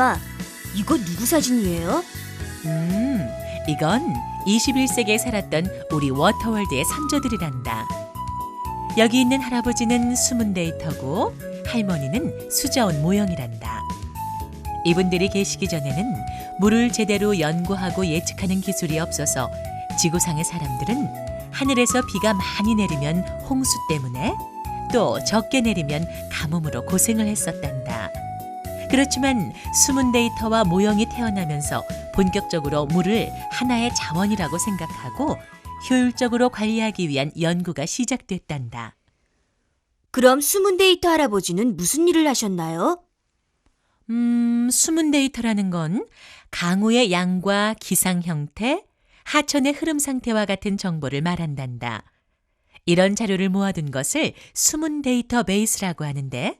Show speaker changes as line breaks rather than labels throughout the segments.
엄마, 이거 누구 사진이에요?
이건 21세기에 살았던 우리 워터월드의 선조들이란다. 여기 있는 할아버지는 숨은 데이터고 할머니는 수자원 모형이란다. 이분들이 계시기 전에는 물을 제대로 연구하고 예측하는 기술이 없어서 지구상의 사람들은 하늘에서 비가 많이 내리면 홍수 때문에 또 적게 내리면 가뭄으로 고생을 했었단다. 그렇지만 숨은 데이터와 모형이 태어나면서 본격적으로 물을 하나의 자원이라고 생각하고 효율적으로 관리하기 위한 연구가 시작됐단다.
그럼 숨은 데이터 할아버지는 무슨 일을 하셨나요?
숨은 데이터라는 건 강우의 양과 기상 형태, 하천의 흐름 상태와 같은 정보를 말한단다. 이런 자료를 모아둔 것을 숨은 데이터베이스라고 하는데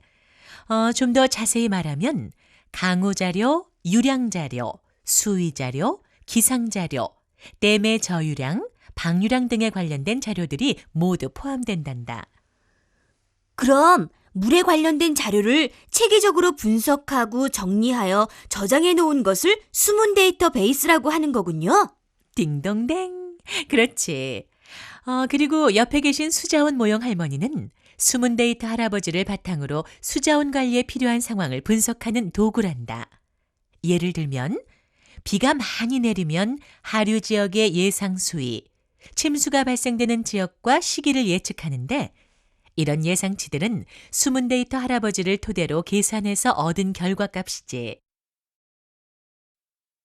좀 더 자세히 말하면 강우 자료, 유량 자료, 수위 자료, 기상 자료, 댐의 저유량, 방류량 등에 관련된 자료들이 모두 포함된단다.
그럼 물에 관련된 자료를 체계적으로 분석하고 정리하여 저장해 놓은 것을 숨은 데이터베이스라고 하는 거군요.
딩동댕. 그렇지. 그리고 옆에 계신 수자원 모형 할머니는 숨은 데이터 할아버지를 바탕으로 수자원 관리에 필요한 상황을 분석하는 도구란다. 예를 들면 비가 많이 내리면 하류 지역의 예상 수위, 침수가 발생되는 지역과 시기를 예측하는데 이런 예상치들은 숨은 데이터 할아버지를 토대로 계산해서 얻은 결과값이지.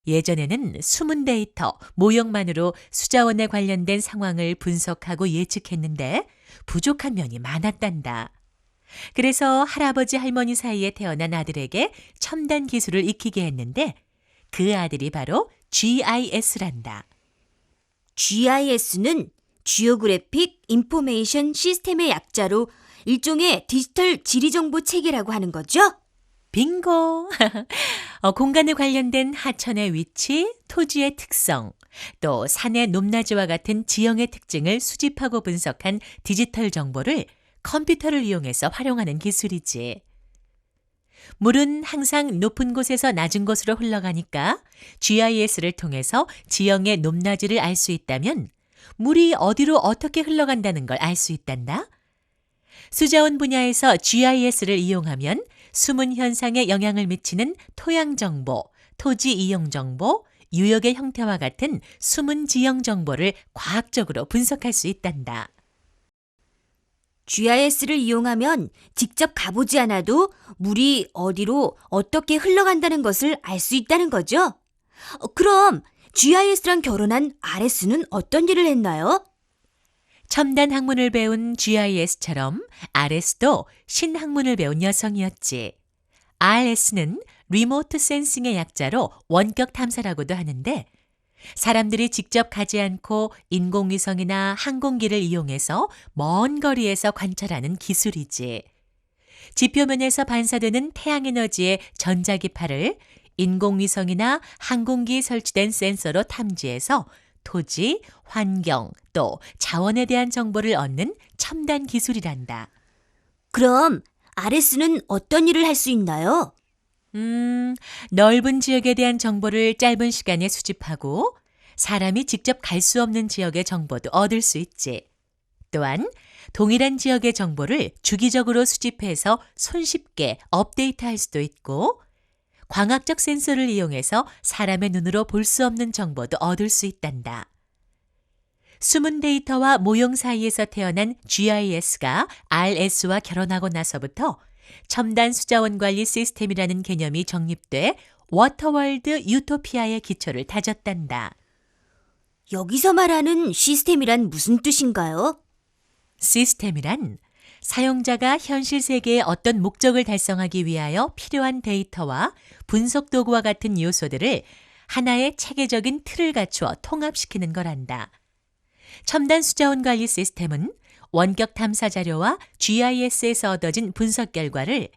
예전에는 숨은 데이터, 모형만으로 수자원에 관련된 상황을 분석하고 예측했는데 부족한 면이 많았단다. 그래서 할아버지 할머니 사이에 태어난 아들에게 첨단 기술을 익히게 했는데 그 아들이 바로 GIS란다.
GIS는 지오그래픽 인포메이션 시스템의 약자로 일종의 디지털 지리정보 체계라고 하는 거죠?
빙고! 공간에 관련된 하천의 위치, 토지의 특성, 또 산의 높낮이와 같은 지형의 특징을 수집하고 분석한 디지털 정보를 컴퓨터를 이용해서 활용하는 기술이지. 물은 항상 높은 곳에서 낮은 곳으로 흘러가니까 GIS를 통해서 지형의 높낮이를 알 수 있다면 물이 어디로 어떻게 흘러간다는 걸 알 수 있단다. 수자원 분야에서 GIS를 이용하면 숨은 현상에 영향을 미치는 토양 정보, 토지 이용 정보, 유역의 형태와 같은 숨은 지형 정보를 과학적으로 분석할 수 있단다.
GIS를 이용하면 직접 가보지 않아도 물이 어디로 어떻게 흘러간다는 것을 알 수 있다는 거죠? 그럼 GIS랑 결혼한 RS는 어떤 일을 했나요?
첨단 학문을 배운 GIS처럼 RS도 신학문을 배운 여성이었지. RS는 리모트 센싱의 약자로 원격 탐사라고도 하는데 사람들이 직접 가지 않고 인공위성이나 항공기를 이용해서 먼 거리에서 관찰하는 기술이지. 지표면에서 반사되는 태양에너지의 전자기파를 인공위성이나 항공기에 설치된 센서로 탐지해서 토지, 환경, 또 자원에 대한 정보를 얻는 첨단 기술이란다.
그럼 RS는 어떤 일을 할 수 있나요?
넓은 지역에 대한 정보를 짧은 시간에 수집하고 사람이 직접 갈 수 없는 지역의 정보도 얻을 수 있지. 또한 동일한 지역의 정보를 주기적으로 수집해서 손쉽게 업데이트할 수도 있고 광학적 센서를 이용해서 사람의 눈으로 볼 수 없는 정보도 얻을 수 있단다. 숨은 데이터와 모형 사이에서 태어난 GIS가 RS와 결혼하고 나서부터 첨단 수자원 관리 시스템이라는 개념이 정립돼 워터월드 유토피아의 기초를 다졌단다.
여기서 말하는 시스템이란 무슨 뜻인가요?
시스템이란 사용자가 현실 세계의 어떤 목적을 달성하기 위하여 필요한 데이터와 분석 도구와 같은 요소들을 하나의 체계적인 틀을 갖추어 통합시키는 거란다. 첨단 수자원 관리 시스템은 원격 탐사 자료와 GIS에서 얻어진 분석 결과를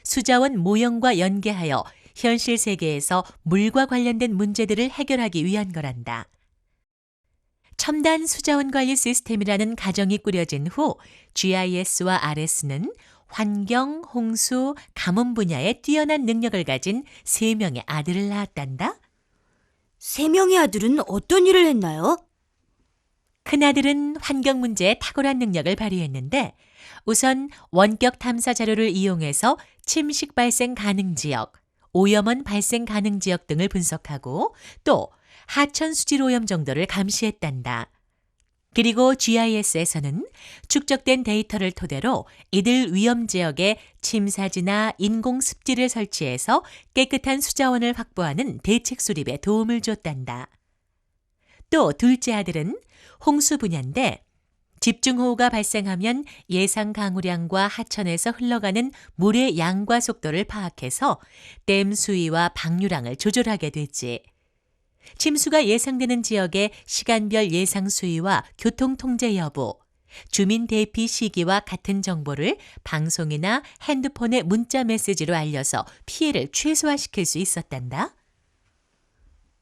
수자원 모형과 연계하여 현실 세계에서 물과 관련된 문제들을 해결하기 위한 거란다. 첨단 수자원 관리 시스템이라는 가정이 꾸려진 후 GIS와 RS는 환경, 홍수, 가뭄 분야에 뛰어난 능력을 가진 3명의 아들을 낳았단다.
3명의 아들은 어떤 일을 했나요?
큰아들은 환경 문제에 탁월한 능력을 발휘했는데 우선 원격 탐사 자료를 이용해서 침식 발생 가능 지역, 오염원 발생 가능 지역 등을 분석하고 또 하천 수질 오염 정도를 감시했단다. 그리고 GIS에서는 축적된 데이터를 토대로 이들 위험 지역에 침사지나 인공 습지를 설치해서 깨끗한 수자원을 확보하는 대책 수립에 도움을 줬단다. 또 둘째 아들은 홍수 분야인데 집중호우가 발생하면 예상 강우량과 하천에서 흘러가는 물의 양과 속도를 파악해서 댐 수위와 방류량을 조절하게 되지. 침수가 예상되는 지역의 시간별 예상 수위와 교통 통제 여부, 주민 대피 시기와 같은 정보를 방송이나 핸드폰의 문자 메시지로 알려서 피해를 최소화시킬 수 있었단다.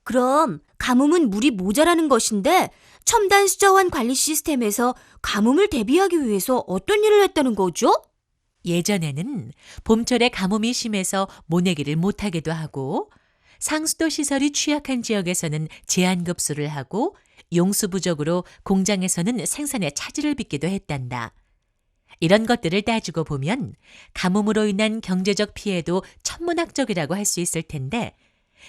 그럼 가뭄은 물이 모자라는 것인데 첨단 수자원 관리 시스템에서 가뭄을 대비하기 위해서 어떤 일을 했다는 거죠?
예전에는 봄철에 가뭄이 심해서 모내기를 못하기도 하고 상수도 시설이 취약한 지역에서는 제한급수를 하고 용수 부족으로 공장에서는 생산에 차질을 빚기도 했단다. 이런 것들을 따지고 보면 가뭄으로 인한 경제적 피해도 천문학적이라고 할 수 있을 텐데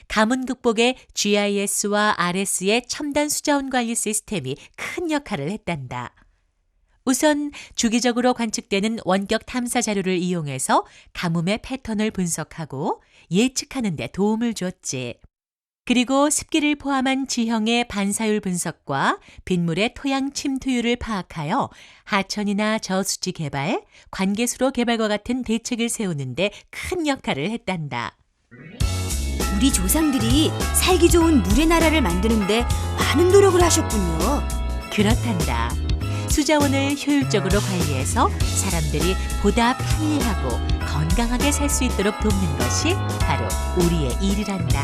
가뭄 극복에 GIS와 RS의 첨단 수자원 관리 시스템이 큰 역할을 했단다. 우선 주기적으로 관측되는 원격 탐사 자료를 이용해서 가뭄의 패턴을 분석하고 예측하는 데 도움을 줬지. 그리고 습기를 포함한 지형의 반사율 분석과 빗물의 토양 침투율을 파악하여 하천이나 저수지 개발, 관계수로 개발과 같은 대책을 세우는 데 큰 역할을 했단다.
우리 조상들이 살기 좋은 물의 나라를 만드는데 많은 노력을 하셨군요.
그렇단다. 수자원을 효율적으로 관리해서 사람들이 보다 편리하고 건강하게 살 수 있도록 돕는 것이 바로 우리의 일이란다.